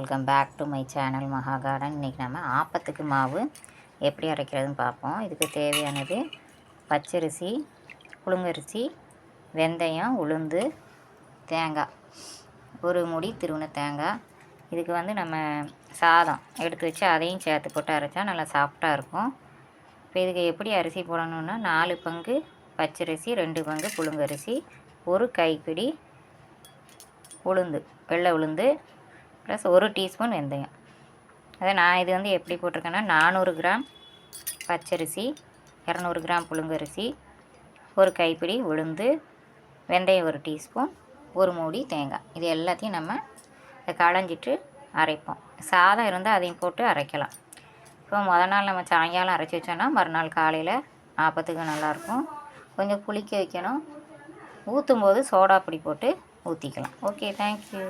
Welcome back to my channel Maha Garden. இன்றைக்கி நம்ம ஆப்பத்துக்கு மாவு எப்படி அரைக்கிறதுன்னு பார்ப்போம். இதுக்கு தேவையானது பச்சரிசி, புழுங்கரிசி, வெந்தயம், உளுந்து, தேங்காய், ஒரு முடி திருவின தேங்காய். இதுக்கு நம்ம சாதம் எடுத்து வச்சு அதையும் சேர்த்து போட்டு அரைச்சா நல்லா சாஃப்டாக இருக்கும். இப்போ இதுக்கு எப்படி அரிசி போடணுன்னா 4 பங்கு பச்சரிசி, 2 பங்கு புழுங்கரிசி, ஒரு கைப்பிடி உளுந்து, வெள்ளை உளுந்து, ப்ளஸ் 1 டீஸ்பூன் வெந்தயம். அதை நான் இது எப்படி போட்டிருக்கேன்னா 400 கிராம் பச்சரிசி, 200 கிராம் புழுங்கரிசி, ஒரு கைப்பிடி உளுந்து, வெந்தயம் 1 டீஸ்பூன், ஒரு மூடி தேங்காய். இது எல்லாத்தையும் நம்ம களைஞ்சிட்டு அரைப்போம். சாதம் இருந்தால் அதையும் போட்டு அரைக்கலாம். இப்போ மொதல் நாள் நம்ம சாயங்காலம் அரைச்சி வச்சோன்னா மறுநாள் காலையில் ஆப்பத்துக்கு நல்லாயிருக்கும். கொஞ்சம் புளிக்க வைக்கணும். ஊற்றும் போது சோடா பொடி போட்டு ஊற்றிக்கலாம். Okay, thank you.